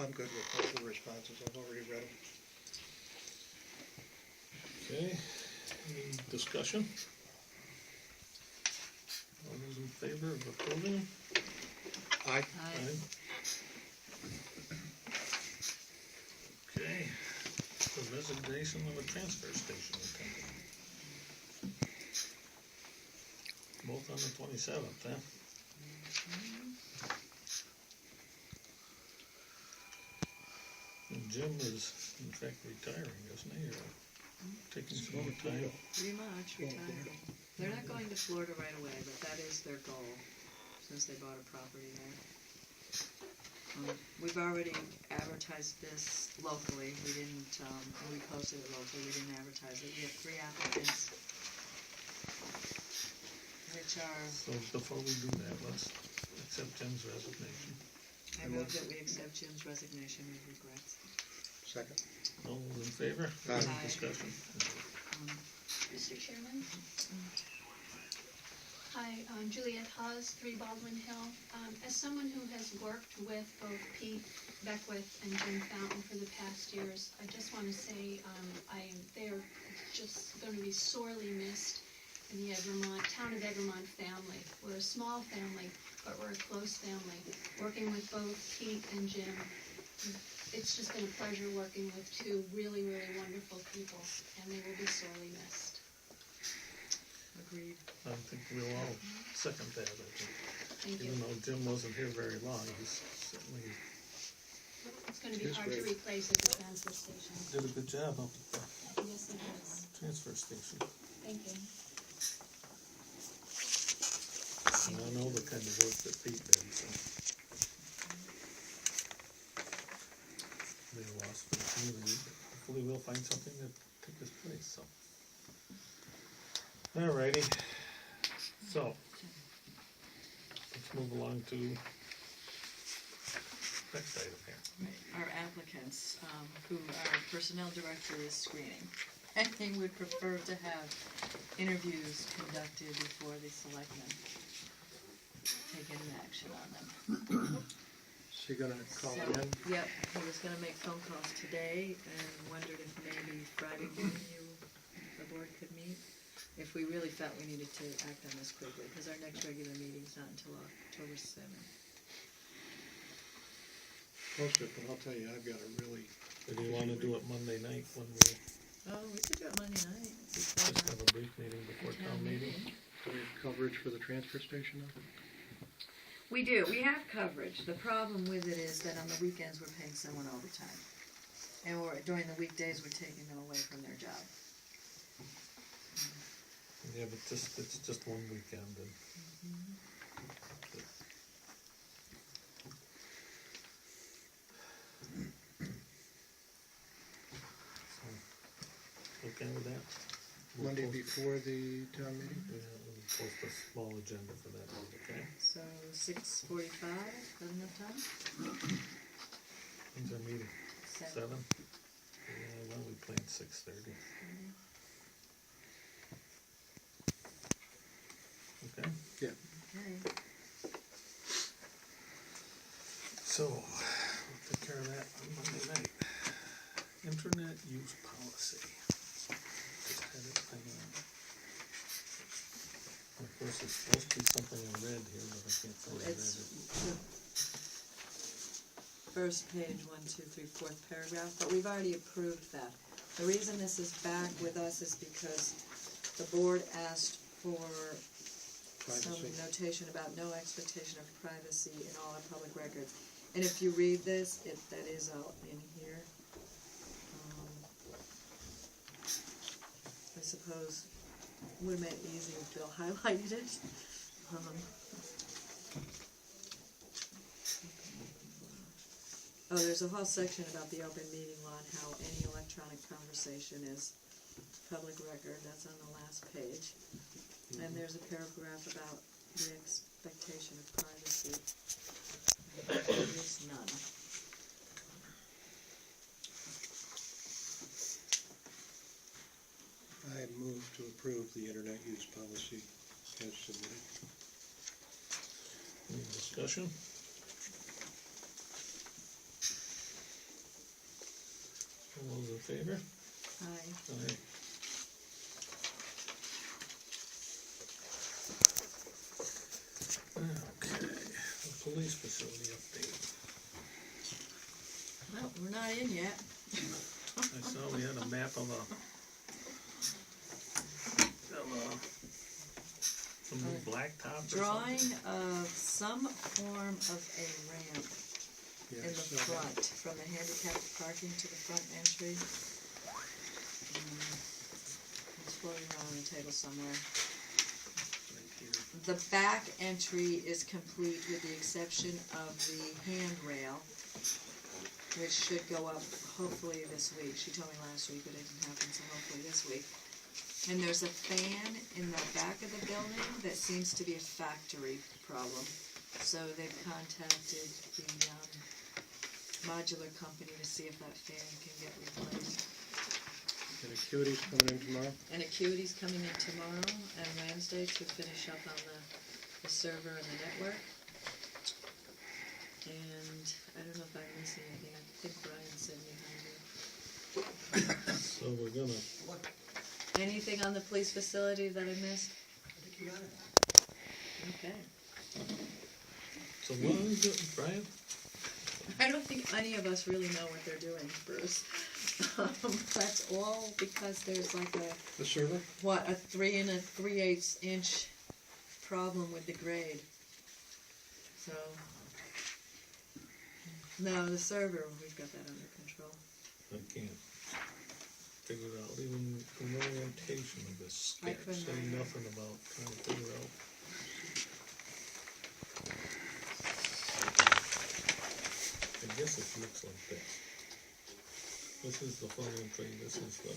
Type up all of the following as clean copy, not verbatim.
I'm good with both the responses, I've already read them. Okay, any discussion? All those in favor of approving? Aye. Aye. Okay, the resignation of a transfer station attendant. Both on the 27th, huh? And Jim is in fact retiring, isn't he, or taking some more time? Pretty much retiring. They're not going to Florida right away, but that is their goal, since they bought a property there. We've already advertised this locally. We didn't, we posted it locally, we didn't advertise it. We have 3 applicants, which are, So before we do that, let's accept Jim's resignation. I move that we accept Jim's resignation with regrets. Second. All those in favor? Aye. Aye. Discussion. Mr. Chairman? Hi, I'm Juliette Hawes, 3 Baldwin Hill. As someone who has worked with both Pete Beckwith and Jim Fountain for the past years, I just want to say they are just going to be sorely missed in the town of Egremont family. We're a small family, but we're a close family. Working with both Pete and Jim, it's just been a pleasure working with 2 really, really wonderful people, and they will be sorely missed. Agreed. I think we'll all second that, I think. Thank you. Even though Jim wasn't here very long, he's certainly It's going to be Yes, hard to great. replace at the transfer station. did a good job up at the Yes, it is. transfer station. Thank you. And I know the kind of work that Pete did, so. They lost for the community, but hopefully we'll find something to take his place, so. Alrighty, so, let's move along to next item here. Right. Our applicants, who our personnel director is screening. And he would prefer to have interviews conducted before the selectmen take any action on them. Is he gonna call So, in? Yep, he was gonna make phone calls today and wondered if maybe Friday morning the board could meet. If we really felt we needed to act on this quickly, because our next regular meeting's not until October 7th. Post it, but I'll tell you, I've got a really, Or do you wanna do it Monday night when we Oh, we could do it Monday night. just have a brief meeting before town meeting? do we have coverage for the transfer station now? We do, we have coverage. The problem with it is that on the weekends, we're paying someone overtime. And during the weekdays, we're taking them away from their job. Yeah, but it's just one weekend and. So, okay with that? We'll Monday post- before the town meeting? Yeah, we'll post a small agenda for that one, okay? So 6:45, is that enough time? When's our meeting? 7. 7? Yeah, well, we planned 6:30. Okay, Yeah. Okay. so, we'll take care of that on Monday night. Internet use policy. Just had it, of course, it's supposed to be something in red here, but I can't find It's it. the first page, 1, 2, 3, 4th paragraph, but we've already approved that. The reason this is back with us is because the board asked for some Privacy. notation about no expectation of privacy in all our public records. And if you read this, that is all in here. I suppose it would have made it easier if Bill highlighted it. Oh, there's a whole section about the open meeting law and how any electronic conversation is public record. That's on the last page. And there's a paragraph about the expectation of privacy. There is none. I move to approve the internet use policy as submitted. Any discussion? All those in favor? Aye. Aye. Okay, the police facility update. Well, we're not in yet. I saw we had a map of some new blacktop or something. Drawing of some form of a ramp Yeah, in the so front, from the handicapped parking to the front entry. It's floating around on the table somewhere. Right here. The back entry is complete with the exception of the handrail, which should go up hopefully this week. She told me last week, but it didn't happen, so hopefully this week. And there's a fan in the back of the building that seems to be a factory problem. So they've contacted the modular company to see if that fan can get replaced. And Acuity's coming in tomorrow? And Acuity's coming in tomorrow and Wednesday to finish up on the server and the network. And I don't know if I'm missing anything. I think Brian said behind me. So we're gonna, Anything on the police facility that I missed? I think you got it. Okay. so what is it, Brian? I don't think any of us really know what they're doing, Bruce. That's all because there's like The server? a 3 3/8 inch problem with the grade. So, no, the server, we've got that under control. I can't figure out even an orientation of this I sketch, couldn't say either. nothing about trying to figure out. I guess it looks like this. This is the front entry, this is the.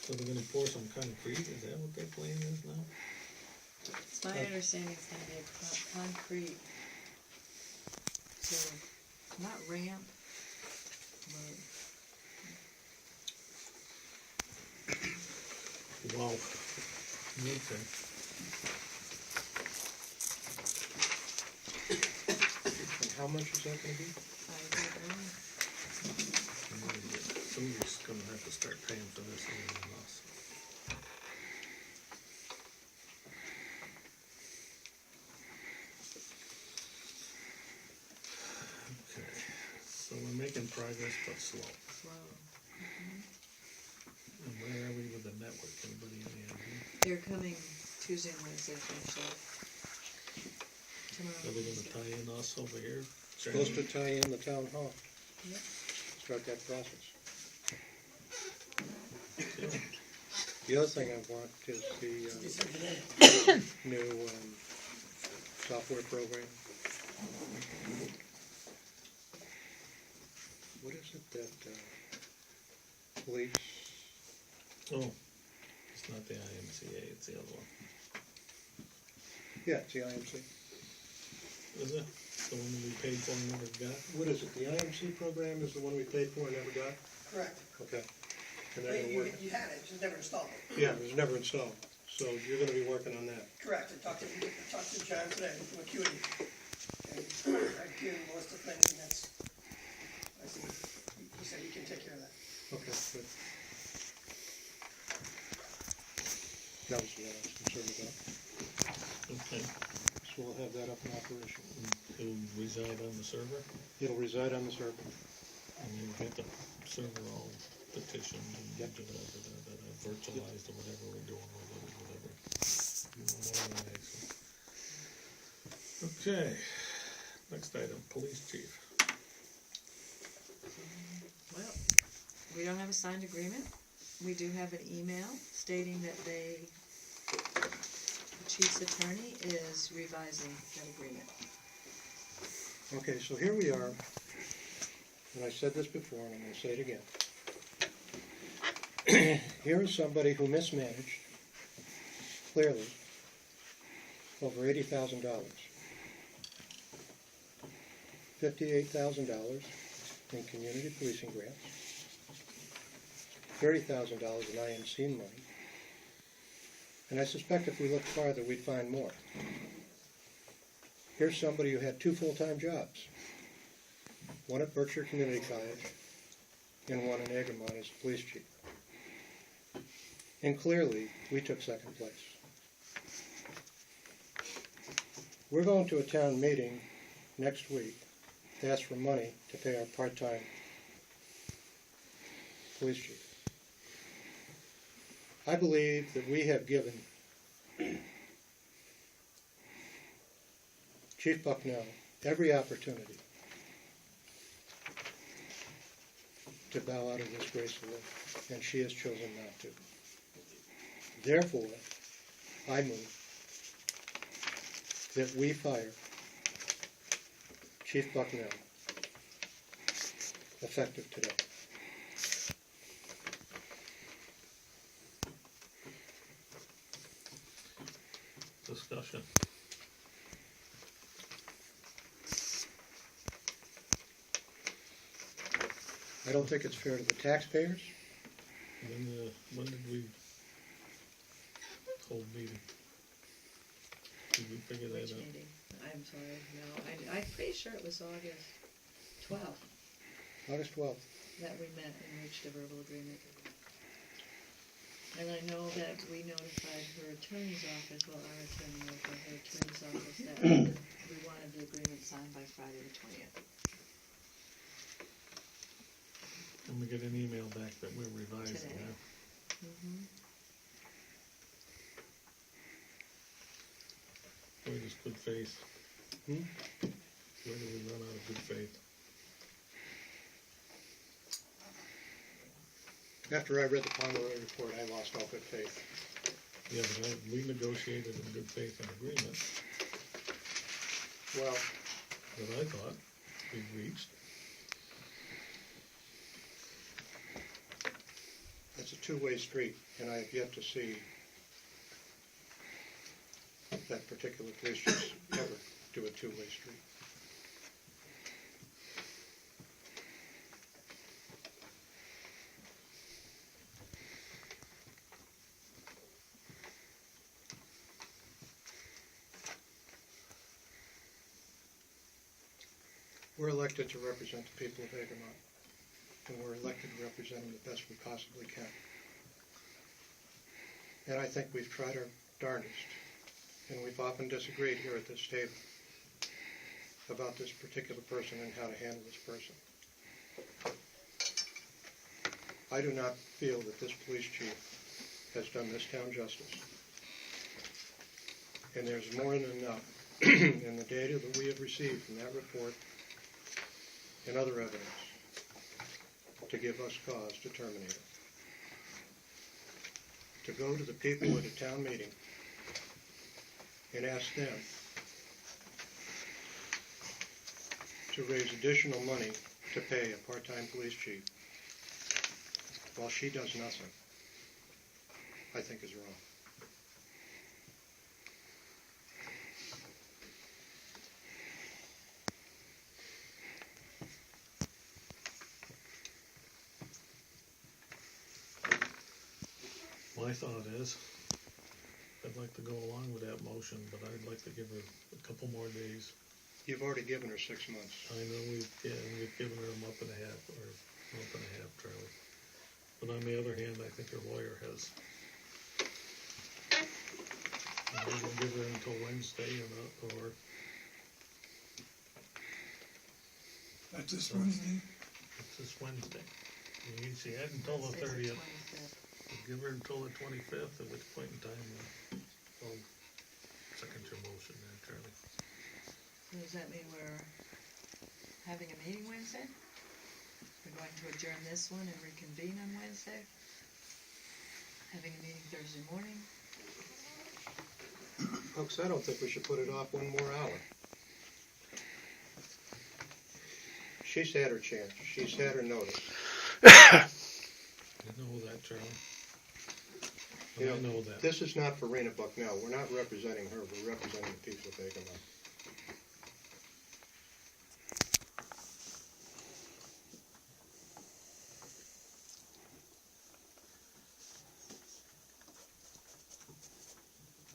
So they're gonna pour some concrete, is that what their plan is now? It's my understanding it's gonna be a concrete, so, not ramp, but Wow. Okay. And how much is that gonna be? I don't know. Somebody's gonna have to start paying for this other than us. Okay, so we're making progress but slow. Slow. And where are we with the network? Anybody in the idea? They're coming Tuesday and Wednesday, finish up. Are they gonna tie in us over here? Supposed to tie in the town hall, Yep. start that process. The other thing I want is the new software program. What is it that police, Oh, it's not the IMCA, it's the other one. yeah, it's the IMC. Is it? The one that we paid for and never got? What is it, the IMC program is the one we paid for and never got? Correct. Okay. And Well, they're gonna work, you had it, just never installed it. yeah, it was never installed, so you're gonna be working on that. Correct, I talked to John today from Acuity. And I gave him a list of things and that's, I said, he said he can take care of that. Okay, good. That was what I was concerned about. Okay. So we'll have that up in operation. It'll reside on the server, It'll reside on the server. and you'll get the server all petitioned and Yep. virtualized or whatever we're doing with it, or whatever. Okay, next item, police chief. Well, we don't have a signed agreement. We do have an email stating that the chief's attorney is revising that agreement. Okay, so here we are, and I said this before, and I'm gonna say it again. Here is somebody who mismanaged, clearly, over $80,000. $58,000 in community policing grants, $30,000 in IMC money, and I suspect if we looked farther, we'd find more. Here's somebody who had 2 full-time jobs, one at Berkshire Community College, and one in Egremont as police chief. And clearly, we took second place. We're going to a town meeting next week to ask for money to pay our part-time police chief. I believe that we have given Chief Bucknell every opportunity to bow out of this gracefully, and she has chosen not to. Therefore, I move that we fire Chief Bucknell effective today. Discussion. I don't think it's fair to the taxpayers. When did we hold meeting? Did we figure that Which out? meeting? I'm sorry, no, I'm pretty sure it was August 12th August 12th. that we met and reached a verbal agreement. And I know that we notified her attorney's office, well, our attorney notified her attorney's office that we wanted the agreement signed by Friday the 20th. And we get an email back that we're revising Today. that. Mm-hmm. Where does good faith? Hmm? Where do we run out of good faith? After I read the Pomeroy report, I lost all good faith. Yeah, but we negotiated in good faith an agreement Well, that I thought we reached. it's a two-way street, and I have yet to see that particular police chief ever do a two-way street. We're elected to represent the people of Egremont, and we're elected to represent them the best we possibly can. And I think we've tried our darndest, and we've often disagreed here at this table about this particular person and how to handle this person. I do not feel that this police chief has done this town justice. And there's more than enough in the data that we have received from that report and other evidence to give us cause to terminate it. To go to the people at a town meeting and ask them to raise additional money to pay a part-time police chief while she does nothing, I think is wrong. My thought is, I'd like to go along with that motion, but I'd like to give her a couple more days. You've already given her 6 months. I know we've given her a month and a half, Charlie. But on the other hand, I think her lawyer has. And we're gonna give her until Wednesday or That's this Wednesday? it's this Wednesday. She had until the 30th. Give her until the 25th, at which point in time, I'll second your motion there, Charlie. So does that mean we're having a meeting Wednesday? We're going to adjourn this one and reconvene on Wednesday? Having a meeting Thursday morning? Folks, I don't think we should put it off one more hour. She's had her chance. She's had her notice. I know that, Charlie. You I know that. This is not for Rena Bucknell. We're not representing her. We're representing the people of Egremont.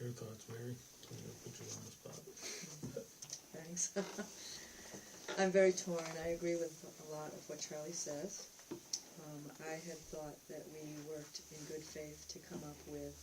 Your thoughts, Mary? I'm gonna put you on the spot. Thanks. I'm very torn. I agree with a lot of what Charlie says. I had thought that we worked in good faith to come up with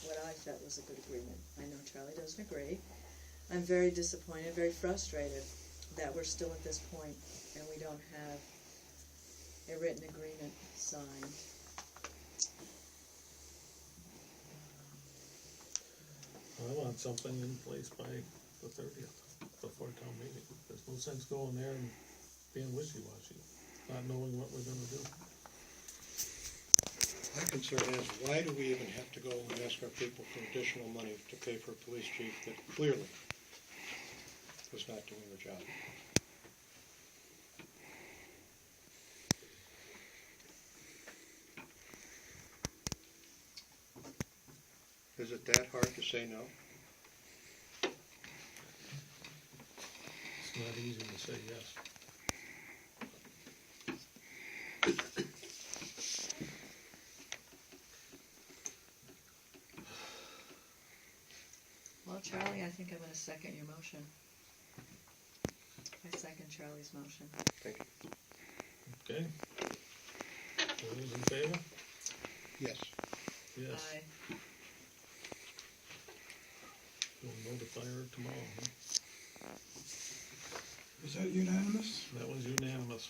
what I felt was a good agreement. I know Charlie doesn't agree. I'm very disappointed, very frustrated that we're still at this point and we don't have a written agreement signed. I want something in place by the 30th, before town meeting. There's no sense going there and being wishy-washy, not knowing what we're gonna do. My concern is, why do we even have to go and ask our people for additional money to pay for a police chief that clearly was not doing their job? Is it that hard to say no? It's not easy to say yes. Well, Charlie, I think I'm gonna second your motion. I second Charlie's motion. Thank you. Okay? All those in favor? Yes. Yes. Aye. We'll notify her tomorrow, huh? Is that unanimous? That was unanimous.